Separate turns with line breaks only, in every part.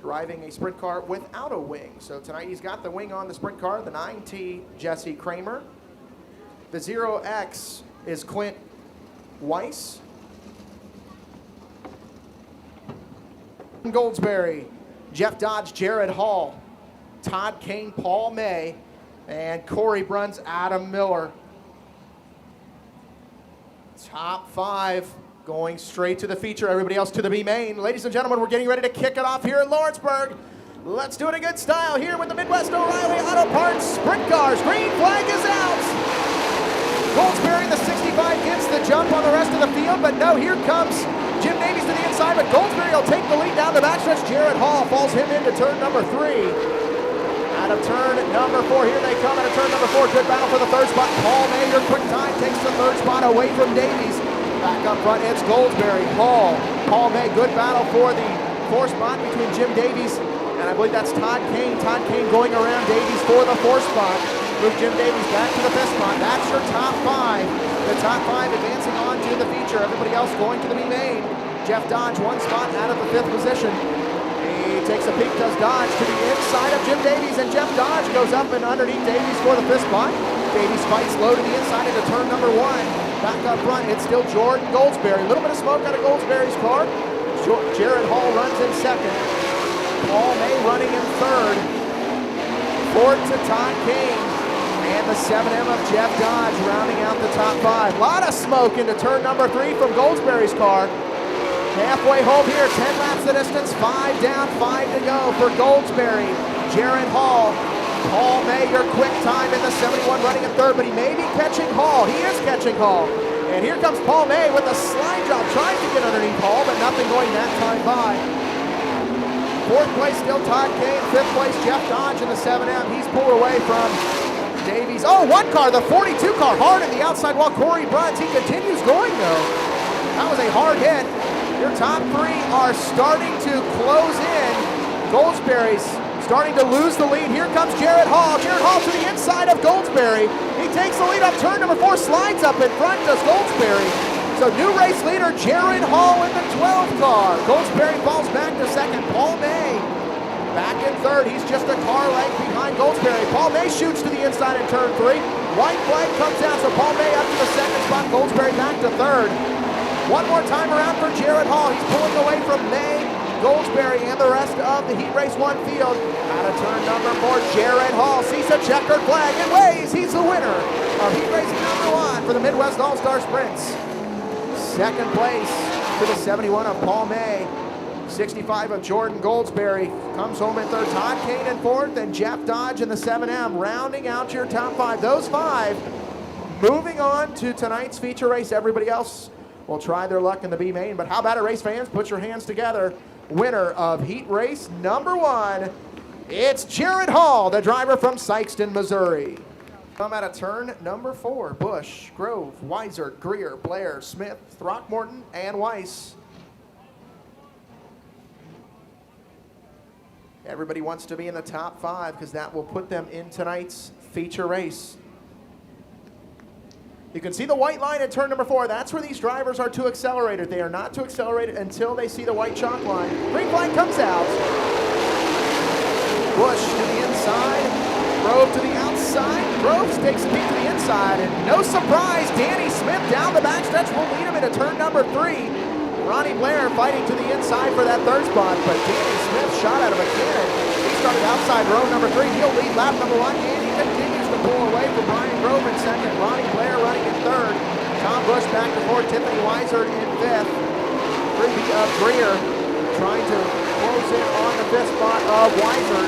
driving a sprint car without a wing. So tonight he's got the wing on the sprint car, the 9T Jesse Kramer. The 0X is Clint Weiss. Goldsberry, Jeff Dodge, Jared Hall, Todd Kane, Paul May, and Corey Bruns, Adam Miller. Top 5 going straight to the feature, everybody else to the B main. Ladies and gentlemen, we're getting ready to kick it off here in Lawrenceburg. Let's do it in good style here with the Midwest O'Reilly Auto Parts Sprint Cars. Green flag is out. Goldsberry in the 65 gets the jump on the rest of the field, but no, here comes Jim Davies to the inside, but Goldsberry will take the lead down the backstretch. Jared Hall falls him into turn number 3. Out of turn number 4, here they come out of turn number 4. Good battle for the third spot. Paul May, your quick time, takes the third spot away from Davies. Back up front, it's Goldsberry, Hall, Paul May. Good battle for the 4th spot between Jim Davies and I believe that's Todd Kane. Todd Kane going around Davies for the 4th spot. Move Jim Davies back to the 5th spot. That's your top 5. The top 5 advancing on to the feature. Everybody else going to the B main. Jeff Dodge, 1 spot out of the 5th position. He takes a peek, does Dodge to the inside of Jim Davies, and Jeff Dodge goes up and underneath Davies for the 5th spot. Davies fights low to the inside into turn number 1. Back up front, it's still Jordan Goldsberry. A little bit of smoke out of Goldsberry's car. Jared Hall runs in 2nd. Paul May running in 3rd. 4th to Todd Kane. And the 7M of Jeff Dodge rounding out the top 5. A lot of smoke into turn number 3 from Goldsberry's car. Halfway home here, 10 laps the distance, 5 down, 5 to go for Goldsberry. Jared Hall, Paul May, your quick time in the 71 running in 3rd, but he may be catching Hall. He is catching Hall. And here comes Paul May with a slide job, trying to get underneath Hall, but nothing going that time by. 4th place still Todd Kane, 5th place Jeff Dodge in the 7M. He's pulled away from Davies. Oh, 1 car, the 42 car, hard in the outside wall. Corey Bruns, he continues going though. That was a hard hit. Your top 3 are starting to close in. Goldsberry's starting to lose the lead. Here comes Jared Hall. Jared Hall to the inside of Goldsberry. He takes the lead up turn number 4, slides up in front, does Goldsberry. So new race leader, Jared Hall in the 12 car. Goldsberry falls back to 2nd. Paul May back in 3rd. He's just a car length behind Goldsberry. Paul May shoots to the inside in turn 3. White flag comes down, so Paul May up to the 2nd spot. Goldsberry back to 3rd. One more time around for Jared Hall. He's pulling away from May, Goldsberry, and the rest of the Heat Race 1 field. Out of turn number 4, Jared Hall sees a checkered flag and waves. He's the winner of Heat Race number 1 for the Midwest All-Star Sprints. 2nd place to the 71 of Paul May. 65 of Jordan Goldsberry comes home in 3rd. Todd Kane in 4th, and Jeff Dodge in the 7M, rounding out your top 5. Those 5 moving on to tonight's feature race. Everybody else will try their luck in the B main, but how about it, race fans? Put your hands together. Winner of Heat Race number 1, it's Jared Hall, the driver from Sikeston, Missouri. Come out of turn number 4, Bush, Grove, Weiser, Greer, Blair, Smith, Throckmorton, and Weiss. Everybody wants to be in the top 5 because that will put them in tonight's feature race. You can see the white line at turn number 4. That's where these drivers are to accelerate. They are not to accelerate until they see the white chalk line. Green flag comes out. Bush to the inside. Grove to the outside. Groves takes a peek to the inside. And no surprise, Danny Smith down the backstretch will lead him into turn number 3. Ronnie Blair fighting to the inside for that 3rd spot. But Danny Smith shot out of a cannon. He started outside row number 3. He'll lead lap number 1. And he continues to pull away from Brian Grove in 2nd. Ronnie Blair running in 3rd. Tom Bush back to 4th. Tiffany Weiser in 5th. Freebie of Greer trying to close in on the 5th spot of Weiser.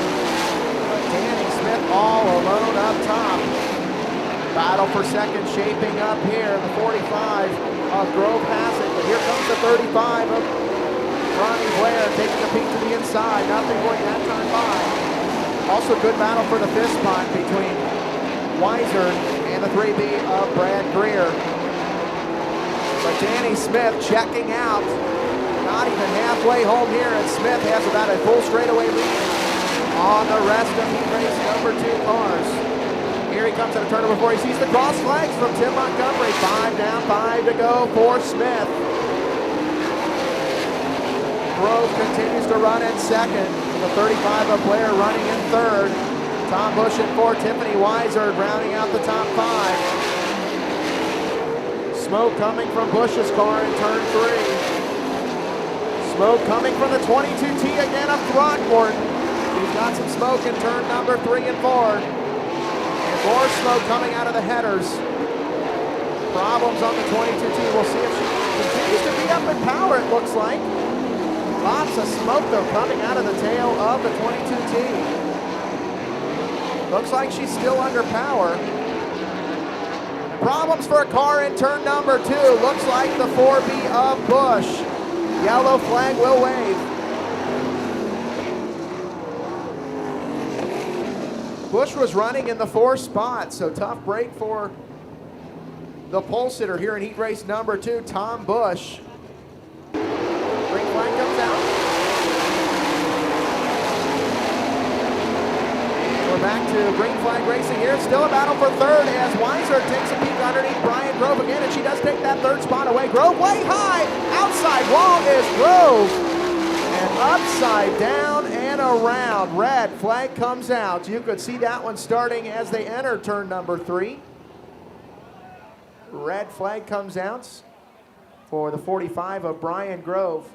Danny Smith all alone up top. Battle for 2nd shaping up here. The 45 of Grove has it. But here comes the 35 of Ronnie Blair taking a peek to the inside. Nothing going that time by. Also good battle for the 5th spot between Weiser and the 3B of Brad Greer. But Danny Smith checking out. Not even halfway home here, and Smith has about a full straightaway lead on the rest of Heat Race number 2 cars. Here he comes at a turn number 4. He sees the cross flags from Tim Montgomery. 5 down, 5 to go for Smith. Grove continues to run in 2nd. the 35 of Blair running in third. Tom Bush in fourth. Tiffany Weiser rounding out the top 5. Smoke coming from Bush's car in turn 3. Smoke coming from the 22T again of Throckmorton. He's got some smoke in turn number 3 and 4. And more smoke coming out of the headers. Problems on the 22T. We'll see if she continues to be up in power, it looks like. Lots of smoke, though, coming out of the tail of the 22T. Looks like she's still under power. Problems for a car in turn number 2. Looks like the 4B of Bush. Yellow flag will wave. Bush was running in the 4th spot, so tough break for the pole sitter here in heat race number 2, Tom Bush. Green flag comes out. We're back to green flag racing here. Still a battle for third as Weiser takes a peek underneath Brian Grove again, and she does take that 3rd spot away. Grove way high. Outside wall is Grove. And upside down and around. Red flag comes out. You could see that one starting as they enter turn number 3. Red flag comes out for the 45 of Brian Grove.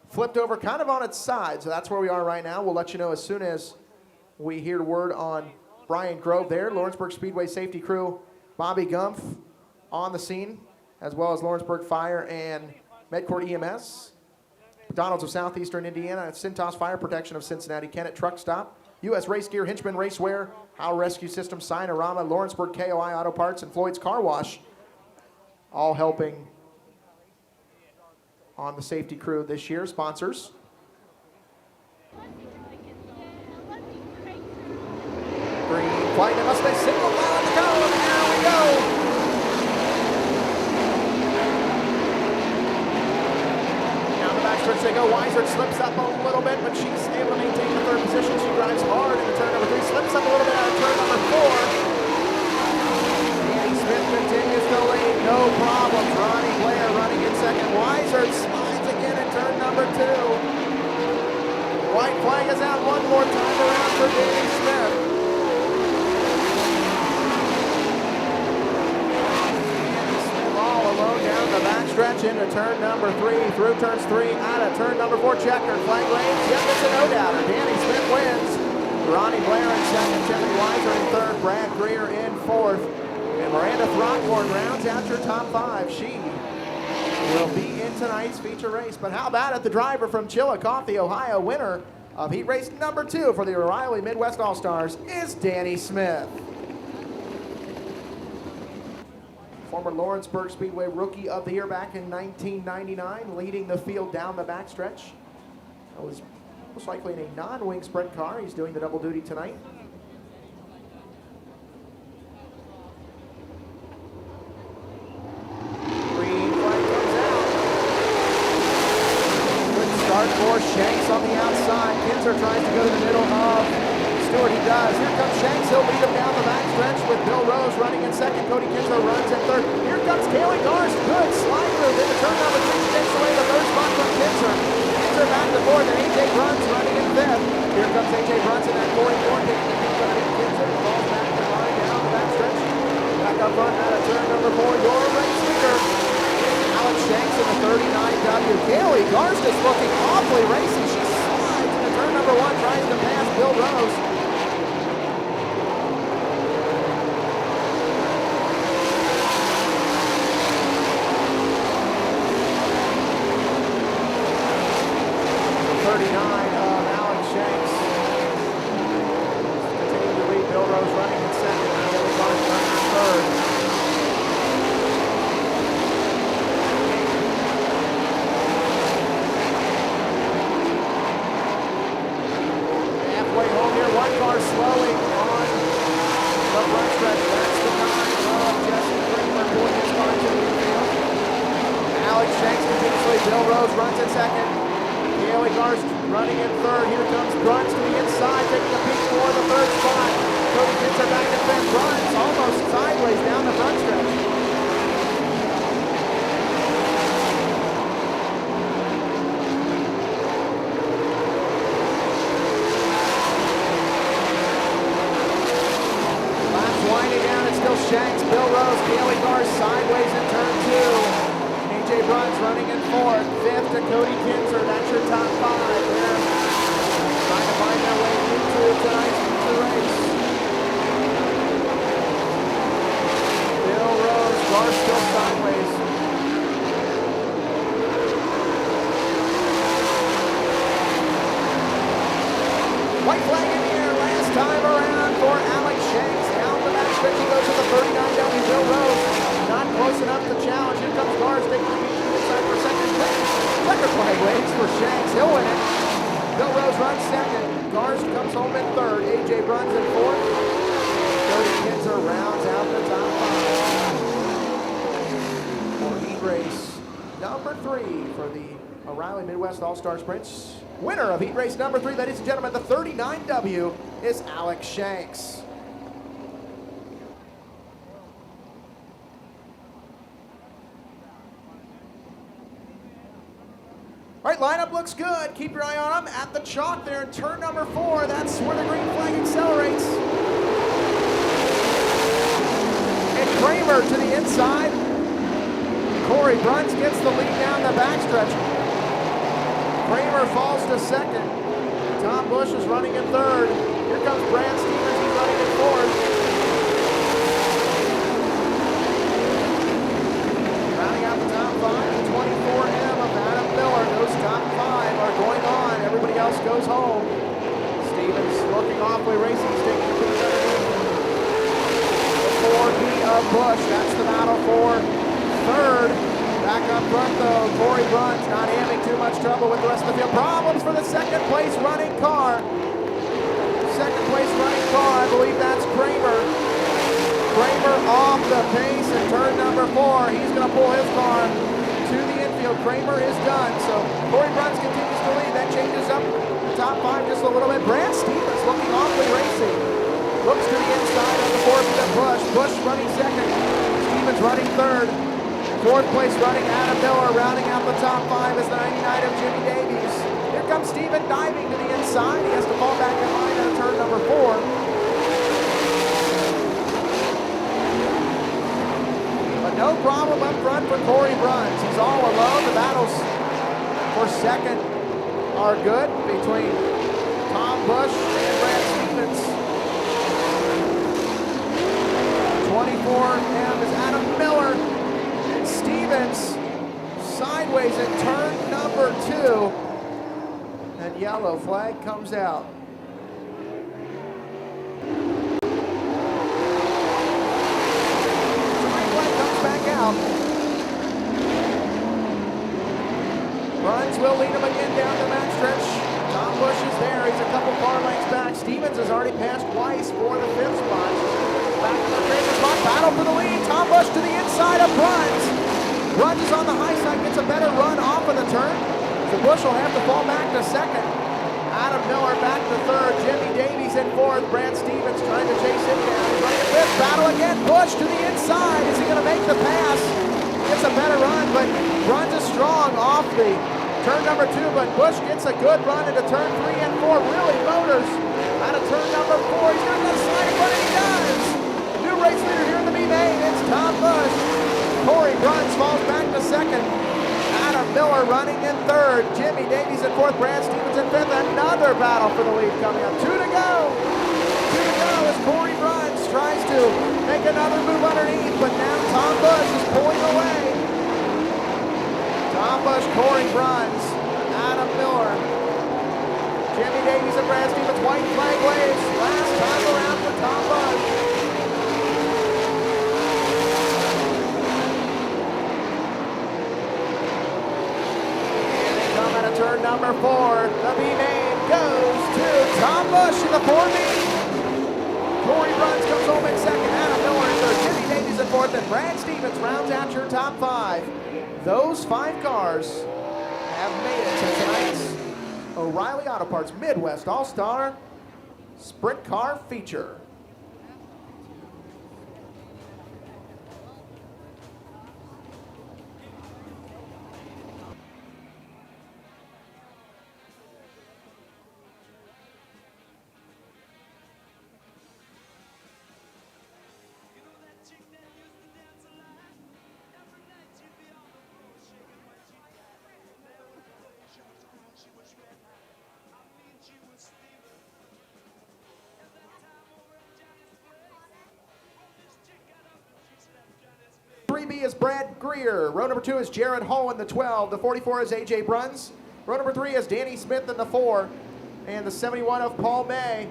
Flipped over kind of on its side, so that's where we are right now. We'll let you know as soon as we hear word on Brian Grove there. Lawrenceburg Speedway safety crew, Bobby Gumpf on the scene, as well as Lawrenceburg Fire and Medcourt EMS. McDonald's of Southeastern Indiana, Cintas Fire Protection of Cincinnati, Kennett Truck Stop, U.S. Race Gear, Hinchman Racewear, Our Rescue System, Sinorama, Lawrenceburg KOI Auto Parts, and Floyd's Car Wash, all helping on the safety crew this year. Sponsors. Green flag, they must stay single file at the cone. Here we go. Down the backstretch they go. Weiser slips up a little bit, but she's able to maintain the 3rd position. She drives hard into turn number 3, slips up a little bit out of turn number 4. Danny Smith continues to lead, no problems. Ronnie Blair running in second. Weiser slides again in turn number 2. White flag is out one more time around for Danny Smith. Danny Smith all alone down the backstretch into turn number 3, through turns 3, out of turn number 4. Checker flag waves. Yep, it's a no-doubter. Danny Smith wins. Ronnie Blair in second, Tiffany Weiser in third, Brad Greer in 4th. And Miranda Throckmorton rounds out your top 5. She will be in tonight's feature race. But how about it? The driver from Chillicothe, Ohio, winner of heat race number 2 for the O'Reilly Midwest All-Stars is Danny Smith. Former Lawrenceburg Speedway Rookie of the Year back in 1999, leading the field down the backstretch. That was most likely in a non-wing sprint car. He's doing the double duty tonight. For Shanks on the outside. Kinzer tries to go to the middle of Stewart. He does. Here comes Shanks. He'll beat him down the backstretch with Bill Rose running in second. Cody Kinzer runs in third. Here comes Kaley Gharst. Good slide through. Then the turn number 3 takes away the 3rd spot from Kinzer. Kinzer back to 4th. And AJ Bruns running in 5th. Here comes AJ Bruns in that 44. Taking the peak underneath Kinzer. Falls back to line down the backstretch. Back up front out of turn number 4. Your race leader, Alex Shanks in the 39W. Kaley Gharst is looking awfully racy. She slides into turn number 1, tries to pass Bill Rose. The 39 of Alex Shanks. Continuing to lead. Bill Rose running in second. Kaley Gharst running in third. Car slowing on the front stretch. That's the 9 of Jesse Kramer pulling his car to the infield. Alex Shanks continuously. Bill Rose runs in second. Kaley Gharst running in third. Here comes Bruns to the inside, taking a peek for the 3rd spot. Cody Kinzer back to 5th. Bruns almost sideways down the front stretch. White flag in the air last time around for Alex Shanks. Down the backstretch he goes to the 39W. Bill Rose not close enough to challenge. Here comes Gharst taking the lead inside for second place. Checker flag waits for Shanks. He'll win it. Bill Rose runs second. Gharst comes home in third. AJ runs in fourth. Cody Kinzer rounds out the top five. For heat race number 3 for the O'Reilly Midwest All-Star Sprints. Winner of heat race number 3, ladies and gentlemen, the 39W is Alex Shanks. All right, lineup looks good. Keep your eye on them. At the chalk there in turn number 4, that's where the green flag accelerates. And Kramer to the inside. Corey Bruns gets the lead down the backstretch. Kramer falls to second. Tom Busch is running in third. Here comes Brad Stevens, he's running in fourth. Rounding out the top 5, 24M of Adam Miller. Those top 5 are going on. Everybody else goes home. Stevens looking awfully racy. He's taking the boots underneath. The 4B of Busch. That's the battle for third. Back up front though, Corey Bruns not having too much trouble with the rest of the field. Problems for the second place running car. Second place running car, I believe that's Kramer. Kramer off the pace in turn number 4. He's going to pull his car to the infield. Kramer is done. So Corey Bruns continues to lead. That changes up the top 5 just a little bit. Brad Stevens looking awfully racy. Looks to the inside of the 4th of Busch. Busch running second. Stevens running third. 4th place running Adam Miller. Rounding out the top 5 is the 99 of Jimmy Davies. Here comes Steven diving to the inside. He has to fall back in line on turn number 4. But no problem up front for Corey Bruns. He's all alone. The battles for second are good between Tom Busch and Brad Stevens. 24M is Adam Miller. Stevens sideways in turn number 2, and yellow flag comes out. Green flag comes back out. Bruns will lead him again down the backstretch. Tom Busch is there. He's a couple car lengths back. Stevens has already passed Weiss for the 5th spot. Back to the Kramer spot. Battle for the lead. Tom Busch to the inside of Bruns. Bruns is on the high side, gets a better run off of the turn. So Busch will have to fall back to second. Adam Miller back to third. Jimmy Davies in fourth. Brad Stevens trying to chase him down. He's running in 5th. Battle again. Busch to the inside. Is he going to make the pass? Gets a better run, but Bruns is strong off the turn number 2. But Busch gets a good run into turn 3 and 4. Really motors out of turn number 4. He's going to slide in front, and he does. New race leader here in the B-Main. It's Tom Busch. Corey Bruns falls back to second. Adam Miller running in third. Jimmy Davies in fourth. Brad Stevens in 5th. Another battle for the lead coming up. 2 to go. 2 to go as Corey Bruns tries to make another move underneath, but now Tom Busch is pulling away. Tom Busch, Corey Bruns, Adam Miller, Jimmy Davies and Brad Stevens. White flag waves. Last time around for Tom Busch. Turn number 4, the B-Main goes to Tom Busch in the 4B. Corey Bruns comes home in second. Adam Miller in third. Jimmy Davies in fourth. And Brad Stevens rounds out your top 5. Those 5 cars have made it to tonight's O'Reilly Auto Parts Midwest All-Star Sprint Car Feature. B is Brad Greer. Row number 2 is Jared Hull in the 12. The 44 is AJ Bruns. Row number 3 is Danny Smith in the 4. and the 71 of Paul May.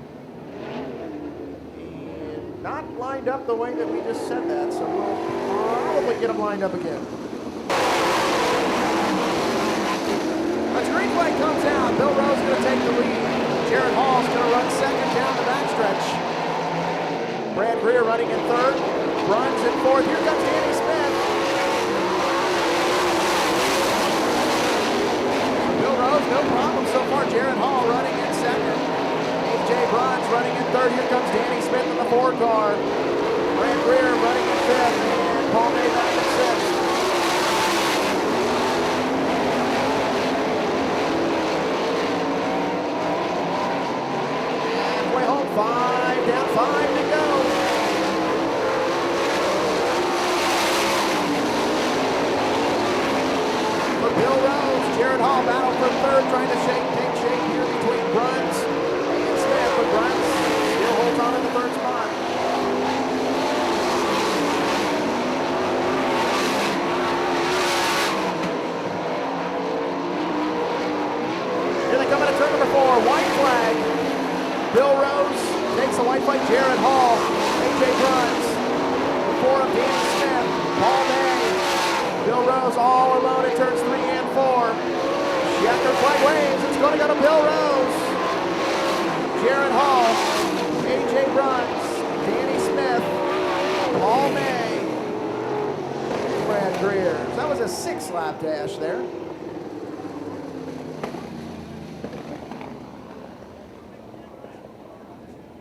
And not lined up the way that we just said that, so we'll probably get them lined up again. A green flag comes out. Bill Rose is going to take the lead. Jared Hall's going to run second down the backstretch. Brad Greer running in third. Bruns in fourth. Here comes Danny Smith. Bill Rose, no problem so far. Jared Hall running in second. A.J. Bruns running in third. Here comes Danny Smith in the 4 car. Brad Greer running in fifth. And Paul May back in sixth. Halfway home, 5 down, 5 to go. Bill Rose, Jared Hall battle for third, trying to take shape here between Bruns and Smith, but Bruns still holds on in the third spot. Here they come into turn number 4, white flag. Bill Rose takes the white flag, Jared Hall, A.J. Bruns, before him Danny Smith, Paul May. Bill Rose all alone in turns 3 and 4. Checker flag waves. It's going to go to Bill Rose. Jared Hall, A.J. Bruns, Danny Smith, Paul May, Brad Greer. That was a 6-lap dash there.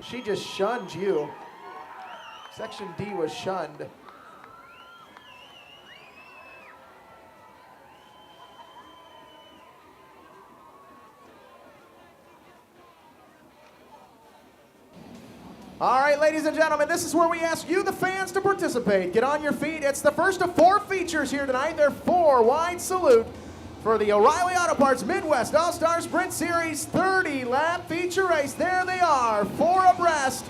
She just shunned you. Section D was shunned. All right, ladies and gentlemen, this is where we ask you, the fans, to participate. Get on your feet. It's the first of 4 features here tonight. They're 4 wide salute for the O'Reilly Auto Parts Midwest All-Star Sprint Series 30-lap feature race. There they are, 4 abreast.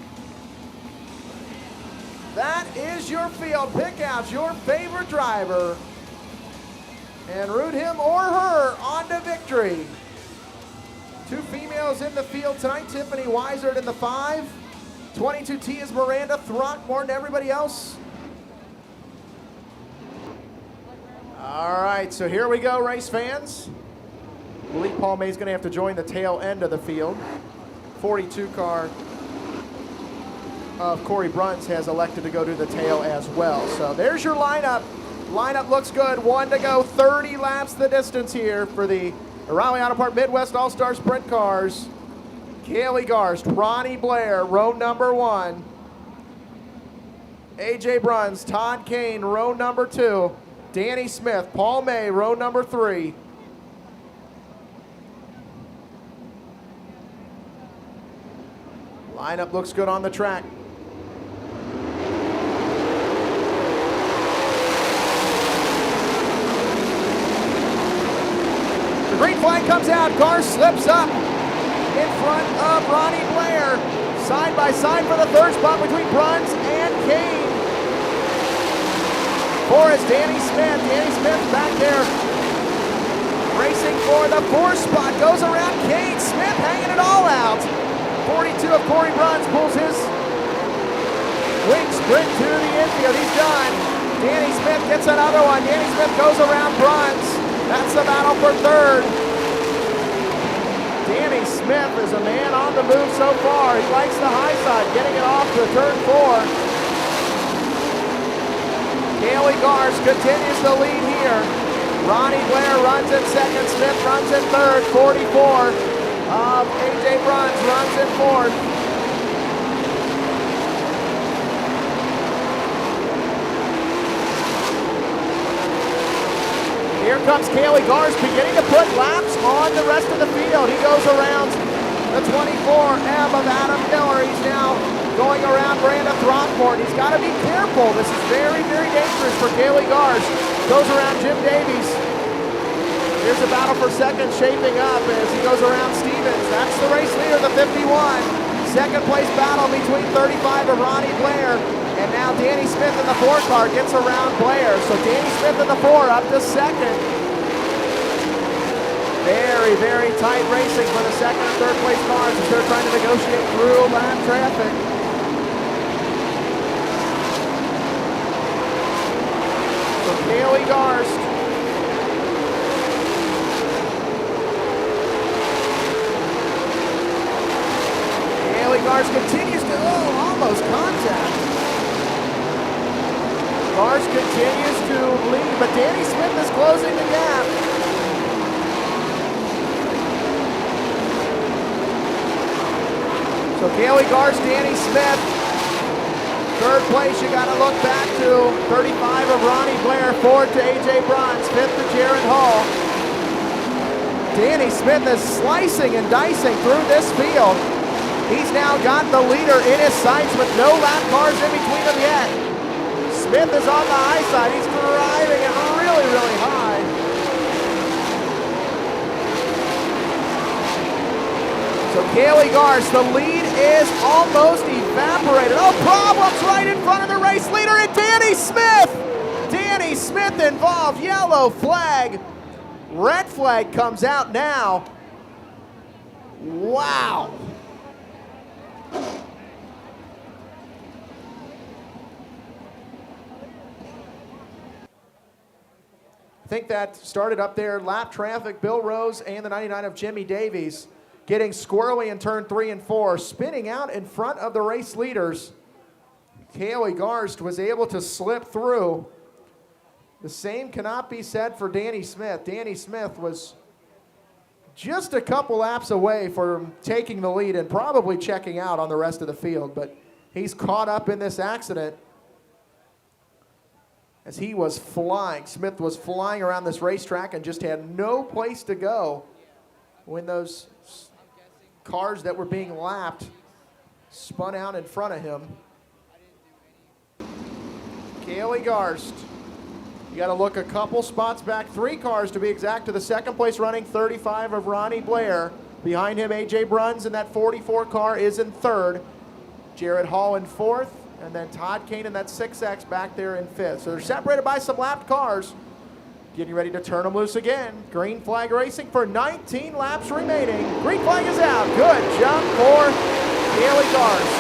That is your field. Pick out your favorite driver and root him or her on to victory. 2 females in the field tonight. Tiffany Weisert in the 5. 22T is Miranda Throckmorton. Everybody else? All right, so here we go, race fans. I believe Paul May's going to have to join the tail end of the field. 42 car of Corey Bruns has elected to go to the tail as well. So there's your lineup. Lineup looks good. 1 to go, 30 laps the distance here for the O'Reilly Auto Parts Midwest All-Star Sprint Cars. Kaley Gharst, Ronnie Blair, row number 1. A.J. Bruns, Todd Kane, row number 2. Danny Smith, Paul May, row number 3. Lineup looks good on the track. The green flag comes out. Gharst slips up in front of Ronnie Blair. Side by side for the third spot between Bruns and Kane. 4 is Danny Smith. Danny Smith back there racing for the 4th spot. Goes around Kane. Smith hanging it all out. 42 of Corey Bruns pulls his wing sprint to the infield. He's done. Danny Smith gets another one. Danny Smith goes around Bruns. That's the battle for third. Danny Smith is a man on the move so far. He likes the high side, getting it off to turn 4. Kaley Gharst continues the lead here. Ronnie Blair runs in second. Smith runs in third. 44 of A.J. Bruns runs in fourth. Here comes Kaley Gharst beginning to put laps on the rest of the field. He goes around the 24M of Adam Miller. He's now going around Miranda Throckmorton. He's got to be careful. This is very, very dangerous for Kaley Gharst. Goes around Jim Davies. Here's a battle for second shaping up as he goes around Stevens. That's the race leader, the 51. Second place battle between 35 of Ronnie Blair. And now Danny Smith in the 4 car gets around Blair. So Danny Smith in the 4 up to second. Very, very tight racing for the second and third place cars as they're trying to negotiate through lap traffic. So Kaley Gharst. Kaley Gharst continues to, almost contact. Gharst continues to lead, but Danny Smith is closing the gap. So Kaley Gharst, Danny Smith. Third place, you got to look back to 35 of Ronnie Blair, fourth to A.J. Bruns, fifth to Jared Hall. Danny Smith is slicing and dicing through this field. He's now got the leader in his sights with no lap cars in between them yet. Smith is on the high side. He's driving it really, really high. So Kaley Gharst, the lead is almost evaporated. Oh, problems right in front of the race leader, and Danny Smith! Danny Smith involved, yellow flag. Red flag comes out now. Wow. I think that started up there. Lap traffic, Bill Rose and the 99 of Jimmy Davies getting squirrely in turn 3 and 4, spinning out in front of the race leaders. Kaley Gharst was able to slip through. The same cannot be said for Danny Smith. Danny Smith was just a couple laps away from taking the lead and probably checking out on the rest of the field, but he's caught up in this accident as he was flying. Smith was flying around this racetrack and just had no place to go when those cars that were being lapped spun out in front of him. Kaley Gharst, you got to look a couple spots back, 3 cars to be exact, to the second place running 35 of Ronnie Blair. Behind him, A.J. Bruns in that 44 car is in third. Jared Hall in fourth, and then Todd Kane in that 6X back there in fifth. So they're separated by some lapped cars. Getting ready to turn them loose again. Green flag racing for 19 laps remaining. Green flag is out. Good jump for Kaley Gharst.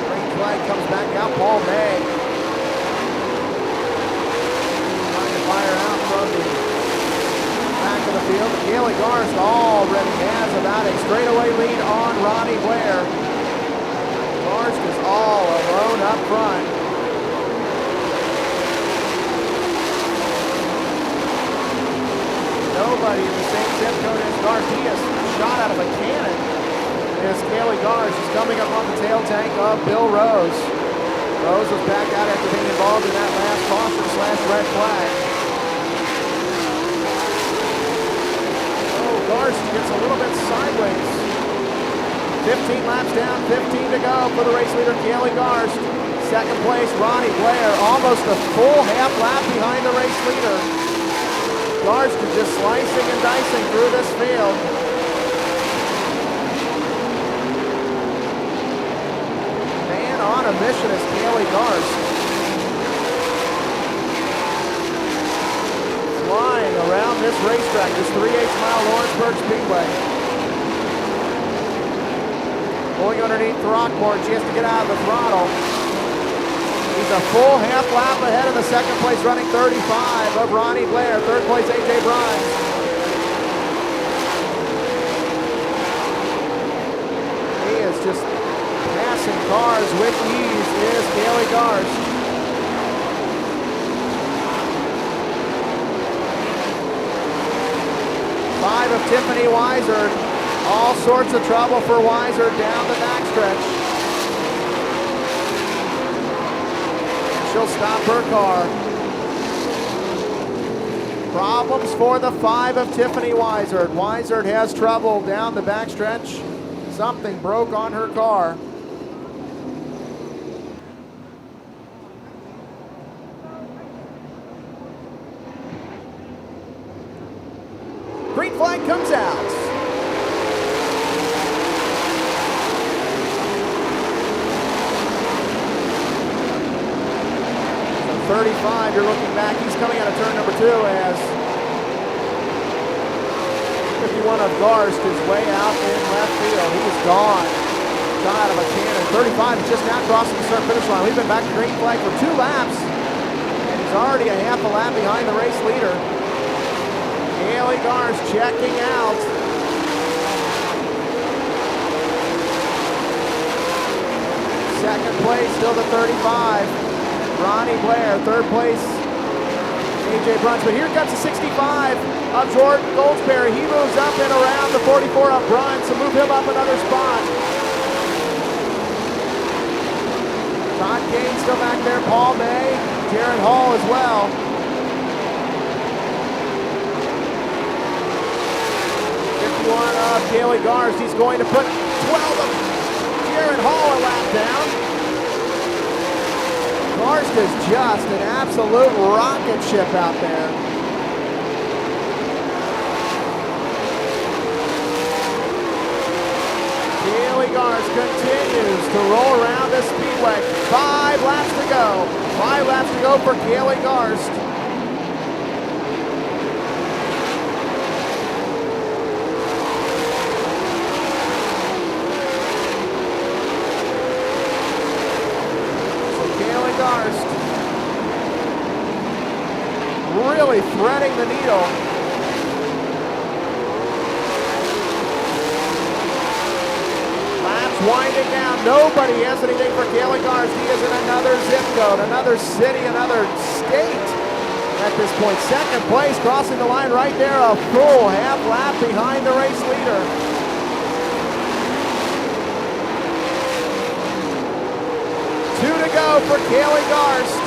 Green flag comes back out. Paul May trying to fire out from the back of the field. Kaley Gharst already has about a straightaway lead on Ronnie Blair. Gharst is all alone up front. Nobody in the same zip code as Gharst. He is shot out of a cannon. As Kaley Gharst is coming up on the tail tank of Bill Rose. Rose was back out after being involved in that last caution / red flag. Gharst gets a little bit sideways. 15 laps down, 15 to go for the race leader, Kaley Gharst. Second place, Ronnie Blair, almost a full half lap behind the race leader. Gharst is just slicing and dicing through this field. Man on a mission is Kaley Gharst. Flying around this racetrack, this 3/8-mile Lawrenceburg Speedway. Pulling underneath Throckmorton, she has to get out of the throttle. He's a full half lap ahead of the second place running 35 of Ronnie Blair. Third place, A.J. Bruns. He is just passing cars with ease, is Kaley Gharst. 5 of Tiffany Weiser. All sorts of trouble for Weiser down the backstretch. She'll stop her car. Problems for the 5 of Tiffany Weiser. Weiser has trouble down the backstretch. Something broke on her car. Green flag comes out. 35, you're looking back. He's coming out of turn number 2 as 51 of Gharst is way out in left field. He is gone. Shot out of a cannon. 35 is just now crossing the start finish line. We've been back to green flag for 2 laps. And he's already a half a lap behind the race leader. Kaley Gharst checking out. Second place, still the 35. Ronnie Blair, third place, AJ Bruns. But here comes the 65 of Jordan Goldsberry. He moves up and around the 44 of Bruns to move him up another spot. Todd Kane still back there, Paul May, Jaron Hall as well. One of Kaley Gharst. He's going to put 12 of Jaron Hall a lap down. Gharst is just an absolute rocket ship out there. Kaley Gharst continues to roll around the speedway. 5 laps to go. 5 laps to go for Kaley Gharst. Gharst really threading the needle. Laps winding down. Nobody has anything for Kaley Gharst. He is in another zip code, another city, another state at this point. Second place, crossing the line right there, a full half lap behind the race leader. 2 to go for Kaley Gharst.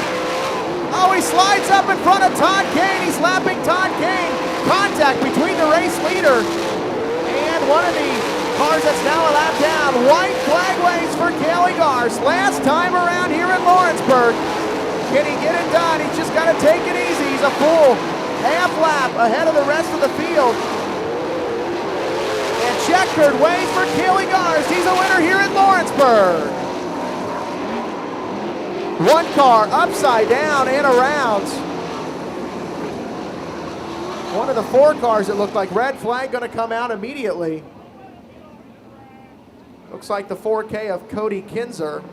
Oh, he slides up in front of Todd Kane. He's lapping Todd Kane. Contact between the race leader and one of the cars that's now a lap down. White flag waves for Kaley Gharst. Last time around here in Lawrenceburg. Can he get it done? He's just got to take it easy. He's a full half lap ahead of the rest of the field. And checkered waves for Kaley Gharst. He's a winner here in Lawrenceburg. One car upside down and around. One of the 4 cars that looked like red flag going to come out immediately. Looks like the 4K of Cody Kinzer.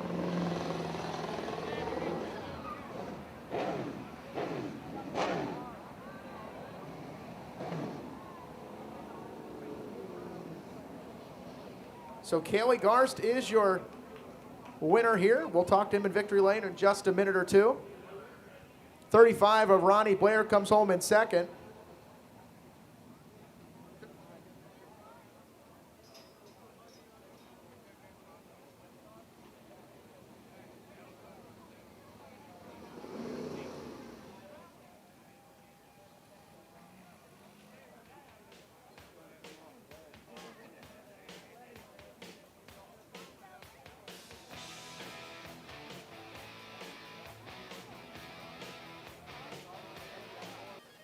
So Kaley Gharst is your winner here. We'll talk to him in victory lane in just a minute or two. 35 of Ronnie Blair comes home in second.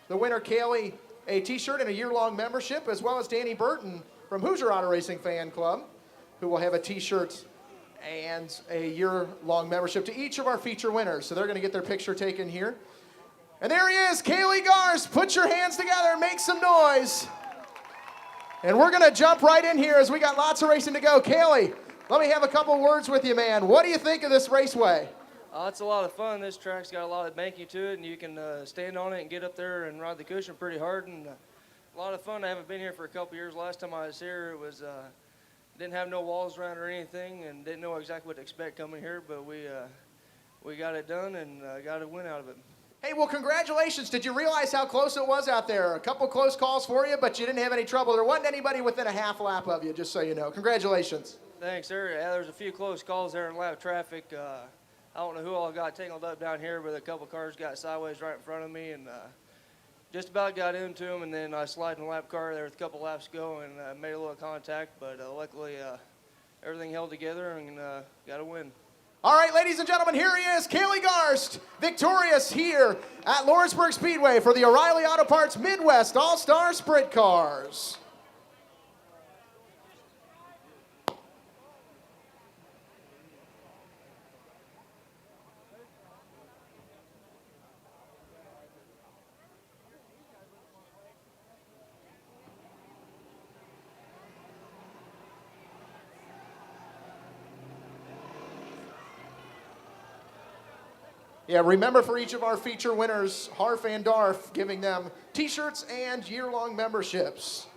The winner, Kaley, a t-shirt and a year-long membership, as well as Danny Burton from Hoosier Auto Racing Fan Club, who will have a t-shirt and a year-long membership to each of our feature winners. So they're going to get their picture taken here. And there he is, Kaley Gharst. Put your hands together and make some noise. And we're going to jump right in here as we got lots of racing to go. Kaley, let me have a couple words with you, man. What do you think of this raceway?
It's a lot of fun. This track's got a lot of banking to it, and you can stand on it and get up there and ride the cushion pretty hard. And a lot of fun. I haven't been here for a couple years. Last time I was here, it was didn't have no walls around or anything, and didn't know exactly what to expect coming here. But we got it done and got a win out of it.
Hey, well, congratulations. Did you realize how close it was out there? A couple close calls for you, but you didn't have any trouble. There wasn't anybody within a half lap of you, just so you know. Congratulations.
Thanks, sir. Yeah, there's a few close calls there in lap traffic. I don't know who all got tangled up down here, but a couple cars got sideways right in front of me, and just about got into them, and then I slid in the lap car there with a couple laps to go and made a little contact, but luckily everything held together and got a win.
All right, ladies and gentlemen, here he is, Kaley Gharst, victorious here at Lawrenceburg Speedway for the O'Reilly Auto Parts Midwest All-Star Sprint Cars. Yeah, remember for each of our feature winners, Harf and Darf, giving them t-shirts and year-long memberships.